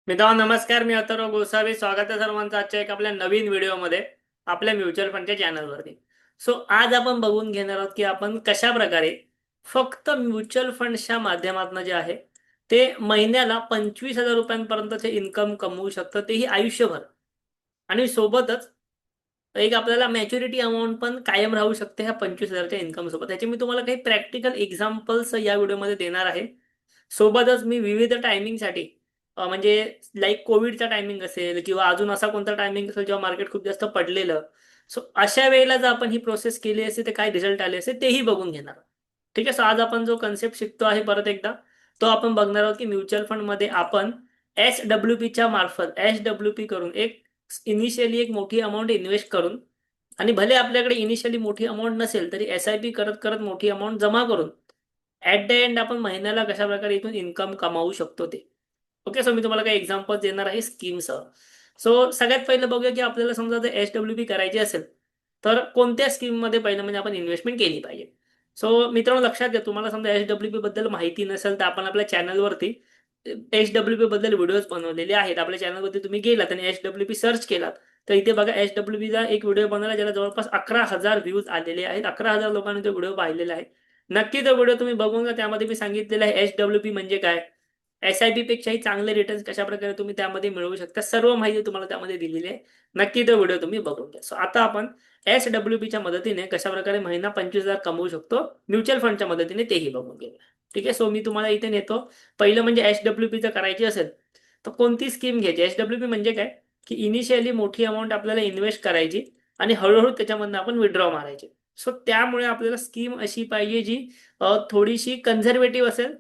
मित्रांनो नमस्कार. मी अथर्व गोसावी. स्वागत आहे सर्वांचं आजच्या एक आपल्या नवीन व्हिडिओमध्ये आपल्या म्युच्युअल फंडच्या चॅनलवरती. सो आज आपण बघून घेणार आहोत की आपण कशा प्रकारे फक्त म्युच्युअल फंडच्या माध्यमातून जे आहे ते महिन्याला 25,000 रुपयांपर्यंतचे इन्कम कमवू शकतं, तेही आयुष्यभर. आणि सोबतच एक आपल्याला मॅच्युरिटी अमाऊंट पण कायम राहू शकते ह्या 25,000च्या इन्कम सोबत. त्याचे मी तुम्हाला काही प्रॅक्टिकल एक्झाम्पल्स या व्हिडिओमध्ये देणार आहे. सोबतच मी विविध टायमिंगसाठी म्हणजे लाईक कोविडचा टायमिंग असेल किंवा अजून असा कोणता टायमिंग असेल जेव्हा मार्केट खूप जास्त पडलेलं. सो अशा वेळेला जर आपण ही प्रोसेस केली असेल तर काय रिझल्ट आले असेल तेही बघून घेणार. ठीक आहे. सो आज आपण जो कन्सेप्ट शिकतो आहे परत एकदा तो आपण बघणार आहोत की म्युच्युअल फंडमध्ये आपण SWPच्या मार्फत SWP करून एक इनिशियली एक मोठी अमाऊंट इन्व्हेस्ट करून आणि भले आपल्याकडे इनिशियली मोठी अमाऊंट नसेल तरी SIP करत करत मोठी अमाऊंट जमा करून ऍट द एंड आपण महिन्याला कशा प्रकारे इथून इन्कम कमावू शकतो ते. ओके. सो मी तुम्हाला काही एक्झाम्पल देणार आहे स्कीमसह. सो सगळ्यात पहिलं बघूया की आपल्याला समजा जर SWP करायची असेल तर कोणत्या स्कीममध्ये पहिलं म्हणजे आपण इन्व्हेस्टमेंट केली पाहिजे. सो मित्रांनो लक्षात घ्या, तुम्हाला समजा SWP बद्दल माहिती नसेल तर आपण आपल्या चॅनलवरती SWP बद्दल व्हिडिओज बनवलेले आहेत. आपल्या चॅनलवरती तुम्ही गेलात आणि SWP सर्च केलात तर इथे बघा SWPचा एक व्हिडिओ बनवला ज्याला जवळपास 11,000 व्ह्यूज आलेले आहेत. 11,000 लोकांनी तो व्हिडिओ पाहिलेला आहे. नक्की तो व्हिडिओ तुम्ही बघून घ्या. त्यामध्ये मी सांगितलेलं आहे SWP म्हणजे काय, SIP पेक्षाही चांगले रिटर्न्स कशा प्रकारे तुम्ही त्यामध्ये मिळवू शकता, सर्व माहिती तुम्हाला त्यामध्ये दिलेली आहे. नक्की तो व्हिडिओ तुम्ही बघून घ्या. सो आता आपण SWPच्या मदतीने कशा प्रकारे महिना 25,000 कमवू शकतो म्युच्युअल फंडच्या मदतीने तेही बघून घेऊया. ठीक आहे. सो मी तुम्हाला इथे नेतो. पहिलं म्हणजे SWP जर करायची असेल तर कोणती स्कीम घ्यायची. SWP म्हणजे काय की इनिशियली मोठी अमाऊंट आपल्याला इन्व्हेस्ट करायची आणि हळूहळू त्याच्यामधून आपण विड्रॉ मारायचे. सो त्यामुळे आपल्याला स्कीम अशी पाहिजे जी थोडीशी कन्झर्वेटिव्ह असेल.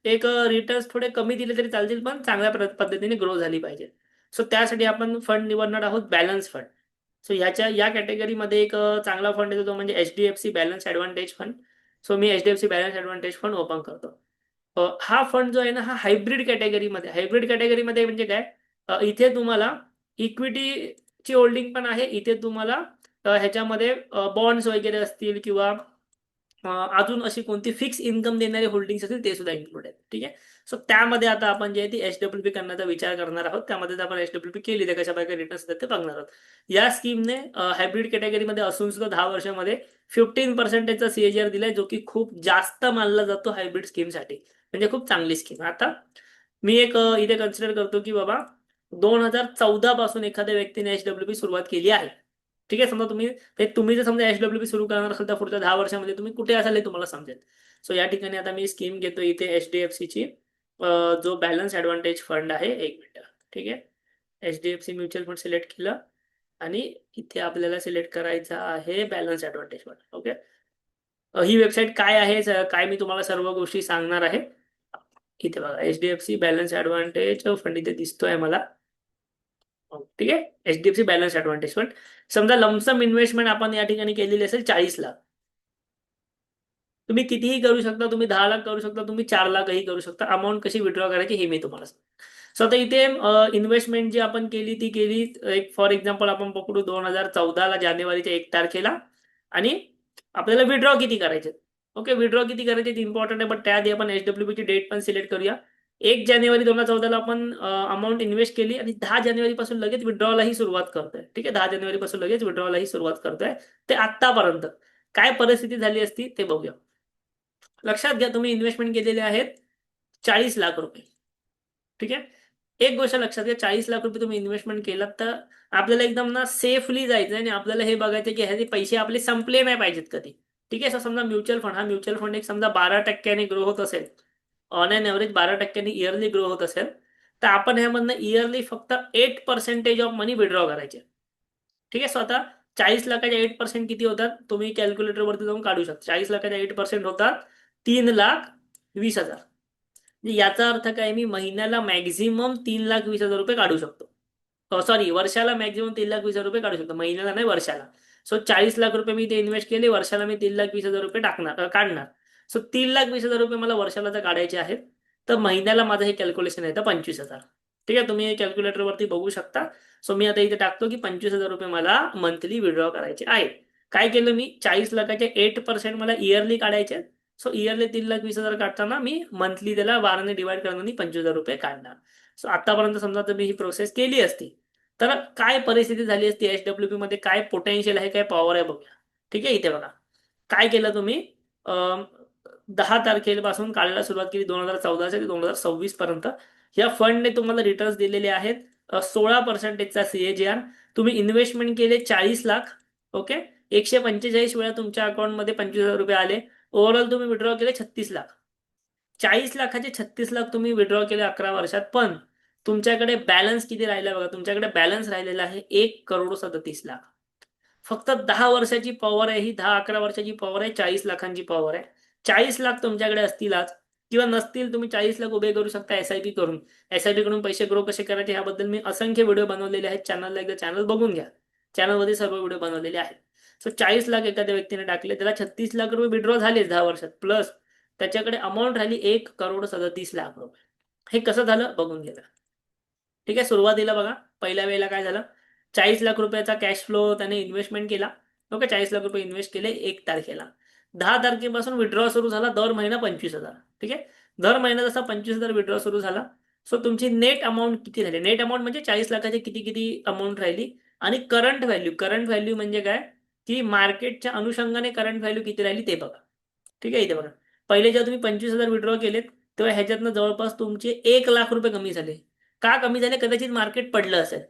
एक रिटर्न्स थोडे कमी दिले तरी चालतील पण चांगल्या पद्धतीने ग्रो झाली पाहिजे. सो त्यासाठी आपण फंड निवडणार आहोत बॅलन्स फंड. सो या कॅटेगरीमध्ये एक चांगला फंड येतो तो म्हणजे HDFC balance advantage fund. So मी HDFC balance advantage fund open करतो. हा फंड जो आहे ना हा हायब्रिड कॅटेगरीमध्ये म्हणजे काय, इथे तुम्हाला इक्विटीची होल्डिंग पण आहे. इथे तुम्हाला ह्याच्यामध्ये बॉन्ड्स वगैरे असतील किंवा अजून अशी कोणती फिक्स इन्कम देणारे होल्डिंग्स असतील ते सुद्धा इन्क्लूड आहेत. ठीक आहे. सो त्यामध्ये आता आपण जे आहे ती SWP करण्याचा विचार करणार आहोत. त्यामध्ये जर आपण SWP केली तर कशा प्रकारे रिटर्न्स देतात ते बघणार आहोत. या स्कीमने हायब्रिड कॅटेगरीमध्ये असून सुद्धा 10 वर्षामध्ये 15%चा CAGR दिलाय, जो की खूप जास्त मानला जातो हायब्रिड स्कीमसाठी. म्हणजे खूप चांगली स्कीम. आता मी एक इथे कन्सिडर करतो की बाबा 2014 पासून एखाद्या व्यक्तीने SWP सुरुवात केली आहे. ठीक आहे. समजा तुम्ही जर समजा SWP सुरू करणार असाल तर पुढच्या 10 वर्षामध्ये तुम्ही कुठे असाल हे तुम्हाला समजेल. सो या ठिकाणी आता मी स्कीम घेतो इथे HDFCची जो बॅलन्स ॲडव्हान्टेज फंड आहे. एक मिनिट. ठीक आहे. HDFC म्युच्युअल फंड सिलेक्ट केलं आणि इथे आपल्याला सिलेक्ट करायचं आहे बॅलन्स ॲडव्हान्टेज फंड. ओके. ही वेबसाईट काय आहे काय मी तुम्हाला सर्व गोष्टी सांगणार आहे. इथे बघा HDFC बॅलन्स ॲडव्हान्टेज फंड इथे दिसतोय मला. ठीक आहे. HDFC balance advantage fund. समजा लमसम इन्व्हेस्टमेंट आपण या ठिकाणी केलेली असेल 40 लाख. तुम्ही कितीही करू शकता. तुम्ही 10 लाख करू शकता, तुम्ही 4 लाखही करू शकता. अमाऊंट कशी विड्रॉ करायची हे मी तुम्हाला सांगतो. सो आता इथे इन्व्हेस्टमेंट जी आपण केली ती केली. एक फॉर एक्झाम्पल आपण पकडू 2014 जानेवारीच्या 1 तारखेला आणि आपल्याला विड्रॉ किती करायचे. ओके. विड्रॉ किती करायचे इम्पॉर्टंट आहे, बट त्याआधी आपण SWPची डेट पण सिलेक्ट करूया. 1 जानेवारी 2014 आपण अमाऊंट इन्व्हेस्ट केली आणि 10 जानेवारी पासून लगेच विड्रॉलाही सुरुवात करतोय. ठीक आहे. 10 जानेवारी पासून लगेच विड्रॉलाही सुरुवात करतोय. ते आतापर्यंत काय परिस्थिती झाली असती ते बघूया. लक्षात घ्या, तुम्ही इन्व्हेस्टमेंट केलेले आहेत 40 लाख रुपये. ठीक आहे. एक गोष्ट लक्षात घ्या, 40 लाख रुपये तुम्ही इन्व्हेस्टमेंट केलात तर आपल्याला एकदम ना सेफली जायचं आणि आपल्याला हे बघायचं की ह्याचे पैसे आपले संपले नाही पाहिजेत कधी. ठीक आहे. समजा म्युच्युअल फंड एक समजा 12% ग्रो होत असेल, on an average 12% yearly grow होत असेल तर आपण ह्यामधनं इयरली फक्त 8% ऑफ मनी विड्रॉ करायचे. ठीक आहे. स्वतः 40 लाखाच्या 8% किती होतात तुम्ही कॅल्क्युलेटरवरती जाऊन काढू शकता. 40 लाखाच्या 8% होतात 3,20,000. म्हणजे याचा अर्थ काय, मी महिन्याला मॅक्झिमम 3,20,000 रुपये काढू शकतो. सॉरी, वर्षाला मॅक्झिमम 3,20,000 रुपये काढू शकतो, महिन्याला नाही वर्षाला. सो 40 लाख रुपये मी ते इन्व्हेस्ट केले, वर्षाला मी 3,20,000 रुपये काढणार. सो 3,20,000 रुपये मला वर्षाला जर काढायचे आहेत तर महिन्याला माझं हे कॅल्क्युलेशन येतं 25,000. ठीक आहे. तुम्ही कॅल्क्युलेटरवरती बघू शकता. सो मी आता इथे टाकतो की 25,000 रुपये मला मंथली विड्रॉ करायचे आहेत. काय केलं मी, 40 लाखाचे 8% मला इयरली काढायचे. सो इयरली 3,20,000 काढताना मी मंथली त्याला 12ने डिवाइड करताना 25,000 रुपये काढणार. सो आतापर्यंत समजा तुम्ही ही प्रोसेस केली असती तर काय परिस्थिती झाली असती, HWP मध्ये काय पोटेन्शियल आहे, काय पॉवर आहे बघूया. ठीक आहे, इथे बघा काय केलं तुम्ही. 10 तारखेपासून काढायला सुरुवात केली 2014 ते 2026 पर्यंत. या फंडने तुम्हाला रिटर्न्स दिलेले आहेत 16%चा CAGR. तुम्ही इन्व्हेस्टमेंट केले 40 लाख. ओके, 145 वेळा तुमच्या अकाउंटमध्ये 25,000 रुपये आले. ओव्हरऑल तुम्ही विड्रॉ केले 36 लाख. 40 लाखाचे 36 लाख तुम्ही विड्रॉ केले 11 वर्षात. पण तुमच्याकडे बॅलन्स किती राहिला बघा, तुमच्याकडे बॅलन्स राहिलेला आहे 1,37,00,000. फक्त 10 वर्षाची पॉवर आहे ही, 10-11 वर्षाची पॉवर आहे, 40 लाखांची पॉवर आहे. 40 लाख तुमच्याकडे असतीलच किंवा नसतील, तुम्ही 40 लाख उभे करू शकता SIP करून. SIP कडून पैसे ग्रो कसे करायचे ह्याबद्दल मी असंख्य व्हिडिओ बनवलेले आहेत. चॅनलला एकदा चॅनल बघून घ्या, चॅनलमध्ये सर्व व्हिडिओ बनवलेले आहेत. सो 40 लाख एखाद्या व्यक्तीने टाकले, त्याला 36 लाख रुपये विड्रॉ झाले 10 वर्षात, प्लस त्याच्याकडे अमाऊंट राहिली 1,37,00,000 रुपये. हे कसं झालं बघून घ्या. ठीक आहे, सुरुवातीला बघा पहिल्या वेळेला काय झालं, 40 लाख रुपयाचा कॅश फ्लो त्याने इन्व्हेस्टमेंट केला. ओके, 40 लाख रुपये इन्व्हेस्ट केले 1 तारखेला. 10 तारखेपासून विड्रॉ सुरू झाला, दर महिना 25,000. ठीक आहे, दर महिना जसा 25,000 विड्रॉ सुरू झाला. सो तुमची नेट अमाऊंट किती राहिली, नेट अमाऊंट म्हणजे 40 लाखाची किती किती अमाऊंट राहिली. आणि करंट व्हॅल्यू, करंट व्हॅल्यू म्हणजे काय की मार्केटच्या अनुषंगाने करंट व्हॅल्यू किती राहिली ते बघा. ठीक आहे, इथे बघा पहिले जेव्हा तुम्ही 25,000 विड्रॉ केलेत तेव्हा ह्याच्यातनं जवळपास तुमचे 1 लाख रुपये कमी झाले. का कमी झाले, कदाचित मार्केट पडलं असेल.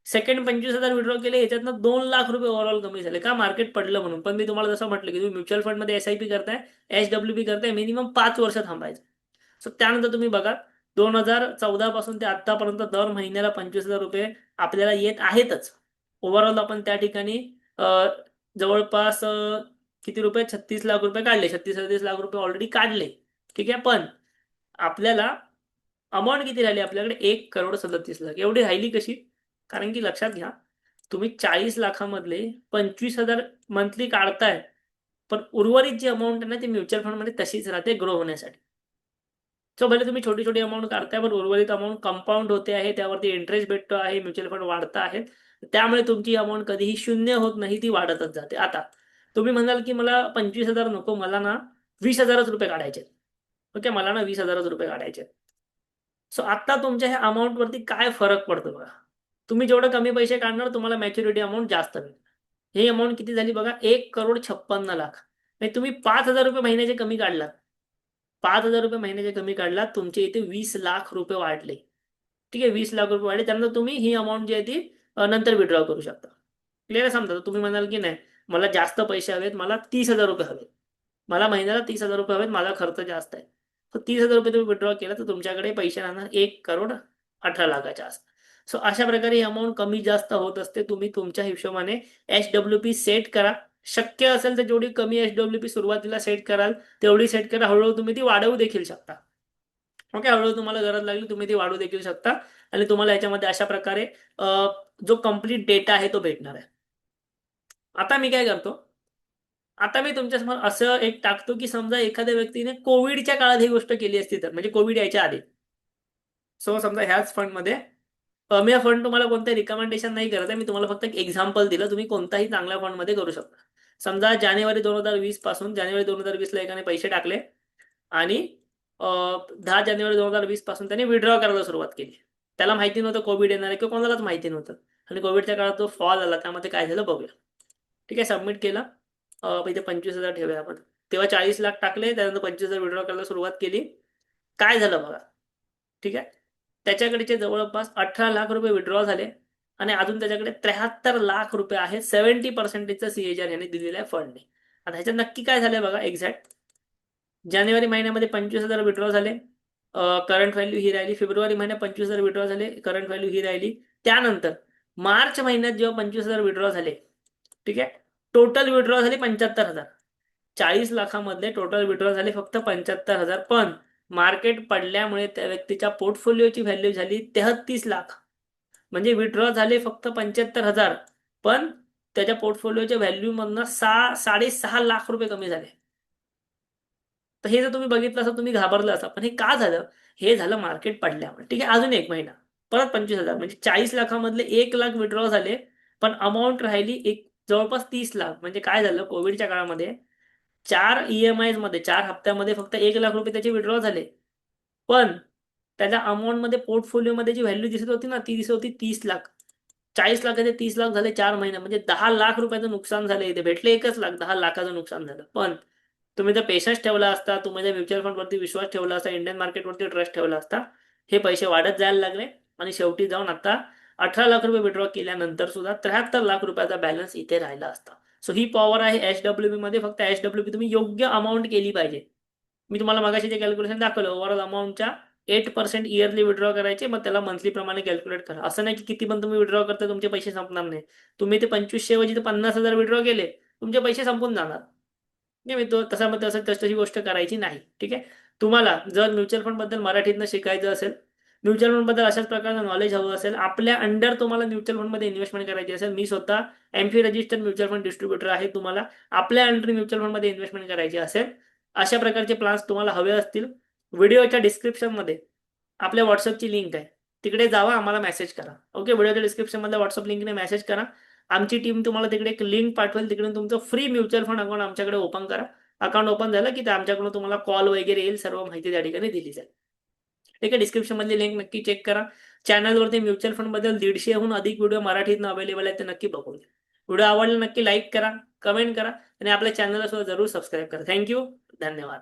सेकंड 25,000 विड्रॉ केले, याच्यातनं 2 लाख रुपये ओव्हरऑल कमी झाले. का, मार्केट पडलं म्हणून. पण मी तुम्हाला जसं म्हटलं की तुम्ही म्युच्युअल फंडमध्ये SIP करताय, HWP करताय, मिनिमम 5 वर्ष थांबायचं. सो त्यानंतर तुम्ही बघा 2014 पासून ते आतापर्यंत दर महिन्याला 25,000 रुपये आपल्याला येत आहेतच. ओव्हरऑल आपण त्या ठिकाणी जवळपास किती रुपये, 36 लाख रुपये काढले, 36-37 लाख रुपये ऑलरेडी काढले. ठीक आहे, पण आपल्याला अमाऊंट किती राहिली, आपल्याकडे 1,37,00,000 एवढी राहिली कशी. कारण की लक्षात घ्या, तुम्ही 40 लाखामधले 25,000 मंथली काढताय, पण उर्वरित जी अमाऊंट आहे ना ती म्युच्युअल फंडमध्ये तशीच राहते ग्रो होण्यासाठी. सो भले तुम्ही छोटी छोटी अमाऊंट काढताय, पण उर्वरित अमाऊंट कंपाऊंड होते आहे, त्यावरती इंटरेस्ट भेटतो आहे, म्युच्युअल फंड वाढत आहेत. त्यामुळे तुमची अमाऊंट कधीही शून्य होत नाही, ती वाढतच जाते. आता तुम्ही म्हणाल की मला 25,000 नको, मला ना 20,000 रुपये काढायचे. ओके, मला ना 20,000 रुपये काढायचे. सो आता तुमच्या ह्या अमाऊंटवरती काय फरक पडतो बघा. तुम्ही जेवढं कमी पैसे काढणार तुम्हाला मॅच्युरिटी अमाऊंट जास्त मिळेल. ही अमाऊंट किती झाली बघा, 1,56,00,000. म्हणजे तुम्ही 5,000 रुपये महिन्याचे कमी काढलात, 5,000 रुपये महिन्याचे कमी काढलात, तुमचे इथे 20 लाख रुपये वाढले. ठीक आहे, 20 लाख रुपये वाढले. त्यानंतर तुम्ही ही अमाऊंट जी आहे ती नंतर विड्रॉ करू शकता. क्लिअर आहे, समजा तुम्ही म्हणाल की नाही मला जास्त पैसे हवेत, मला 30,000 रुपये हवेत, मला महिन्याला 30,000 रुपये हवेत, माझा खर्च जास्त आहे. तर 30,000 रुपये तुम्ही विड्रॉ केला तर तुमच्याकडे पैसे राहणार 1,18,00,000च्या आसपास. सो अशा प्रकारे ही अमाऊंट कमी जास्त होत असते. तुम्ही तुमच्या हिशोबाने HWP सेट करा. शक्य असेल तर जेवढी कमी HWP सुरुवातीला सेट कराल तेवढी सेट करा. हळूहळू तुम्ही ती वाढवू देखील शकता. ओके, हळूहळू तुम्हाला गरज लागली तुम्ही ती वाढवू देखील शकता. आणि तुम्हाला याच्यामध्ये अशा प्रकारे जो कम्प्लीट डेटा आहे तो भेटणार आहे. आता मी काय करतो, आता मी तुमच्यासमोर असं एक टाकतो की समजा एखाद्या व्यक्तीने कोविडच्या काळात ही गोष्ट केली असती तर, म्हणजे कोविड यायच्या आधी. सो समजा ह्याच फंडमध्ये मी हा फंड तुम्हाला कोणतं रिकमेंडेशन नाही करत आहे, मी तुम्हाला फक्त एक एक्झाम्पल दिलं, तुम्ही कोणताही चांगल्या फंडमध्ये करू शकता. समजा जानेवारी 2020 पासून, जानेवारी 2020ला एकाने पैसे टाकले आणि 10 जानेवारी 2020 पासून त्याने विड्रॉ करायला सुरुवात केली. त्याला माहिती नव्हतं कोविड येणार आहे किंवा कोणालाच माहिती नव्हतं. आणि कोविडच्या काळात जो फॉल आला त्यामध्ये काय झालं बघूया. ठीक आहे, सबमिट केलं. इथे 25,000 ठेवूया आपण. तेव्हा 40 लाख टाकले, त्यानंतर 25,000 विड्रॉ करायला सुरुवात केली. काय झालं बघा. ठीक आहे, त्याच्याकडेचे जवळपास 18 लाख रुपये विड्रॉ झाले आणि अजून त्याच्याकडे 73 लाख रुपये आहे. 70%चा CAGR याने दिलेला आहे फंडने. आता ह्याच्यात नक्की काय झालंय बघा एक्झॅक्ट. जानेवारी महिन्यामध्ये 25,000 विड्रॉ झाले, करंट व्हॅल्यू ही राहिली. फेब्रुवारी महिन्यात 25,000 विड्रॉ झाले, करंट व्हॅल्यू ही राहिली. त्यानंतर मार्च महिन्यात जेव्हा 25,000 विड्रॉ झाले, ठीक आहे, टोटल विड्रॉ झाले 75,000. 40 लाखामधले टोटल विड्रॉ झाले फक्त 75,000. पण मार्केट पडल्यामुळे त्या व्यक्तीच्या पोर्टफोलिओची व्हॅल्यू झाली 33 लाख. म्हणजे विड्रॉ झाले फक्त 75,000, पण त्याच्या पोर्टफोलिओच्या व्हॅल्यू मधनं 6.5 लाख रुपये कमी झाले. तर हे जर तुम्ही बघितलं असं तुम्ही घाबरलं असं. पण हे का झालं, हे झालं मार्केट पडल्यामुळे. ठीक आहे, अजून एक महिना परत 25,000, म्हणजे 40 लाखामधले 1 लाख विड्रॉ झाले, पण अमाऊंट राहिली एक जवळपास 30 लाख. म्हणजे काय झालं, कोविडच्या काळामध्ये 4 EMI मध्ये 4 हप्त्यामध्ये फक्त 1 लाख रुपये त्याचे विड्रॉ झाले. पण त्याच्या अमाऊंटमध्ये पोर्टफोलिओमध्ये जी व्हॅल्यू दिसत होती ना ती दिसत होती 30 लाख. 40 लाखाचे 30 लाख झाले 4 महिने, म्हणजे 10 लाख रुपयाचं नुकसान झालं. इथे भेटले 1 लाख, 10 लाखाचं नुकसान झालं. पण तुम्ही जर पेशन्स ठेवला असता, तुम्ही जर म्युच्युअल फंडवरती विश्वास ठेवला असता, इंडियन मार्केटवरती ट्रस्ट ठेवला असता, हे पैसे वाढत जायला लागले आणि शेवटी जाऊन आता 18 लाख रुपये विड्रॉ केल्यानंतर सुद्धा 73 लाख रुपयाचा बॅलन्स इथे राहिला असता. सो ही पॉवर आहे HWB मध्ये. फक्त HWB तुम्ही योग्य अमाऊंट केली पाहिजे. मी तुम्हाला मगाशी जे कॅल्क्युलेशन दाखवलं, ओव्हरऑल अमाऊंटच्या 8% इयरली विड्रॉ करायचे, मग त्याला मंथली प्रमाणे कॅल्क्युलेट करा. असं नाही की किती पण तुम्ही विड्रॉ करता तुमचे पैसे संपणार नाही. तुम्ही ते 2500 ऐवजी 50,000 विड्रॉ केले, तुमचे पैसे संपून जाणार. नाही मी तो तसा मग तशी गोष्ट करायची नाही. ठीक आहे. तुम्हाला जर म्युच्युअल फंड बद्दल मराठीतनं शिकायचं असेल, म्युच्युअल फंड बद्दल अशाच प्रकारचं नॉलेज हवं असेल, आपल्या अंडर तुम्हाला म्युच्युअल फंडमध्ये इन्व्हेस्टमेंट करायची असेल, मी स्वतः AMFI registered mutual fund distributor आहे. तुम्हाला आपल्या अंडर म्युच्युअल फंडमध्ये इन्व्हेस्टमेंट करायची असेल, अशा प्रकारचे प्लान्स तुम्हाला हवे असतील, व्हिडिओच्या डिस्क्रिप्शनमध्ये आपल्या व्हॉट्सअपची लिंक आहे, तिकडे जावा, आम्हाला मेसेज करा. ओके. व्हिडिओच्या डिस्क्रिप्शनमध्ये व्हॉट्सअप लिंकने मेसेज करा. आमची टीम तुम्हाला तिकडे एक लिंक पाठवेल, तिकडून तुमचं फ्री म्युच्युअल फंड अकाउंट आमच्याकडे ओपन करा. अकाउंट ओपन झालं की ते आमच्याकडून तुम्हाला कॉल वगैरे येईल, सर्व माहिती त्या ठिकाणी दिली जाईल. ठीक आहे. डिस्क्रिप्शन मधली लिंक नक्की चेक करा. चॅनलवरती म्युच्युअल फंड बद्दल 150हून अधिक व्हिडिओ मराठीतनं अवेलेबल आहेत, ते नक्की बघून घ्या. व्हिडिओ आवडला नक्की लाईक करा, कमेंट करा आणि आपल्या चॅनलला सुद्धा जरूर सबस्क्राईब करा. थँक्यू. धन्यवाद.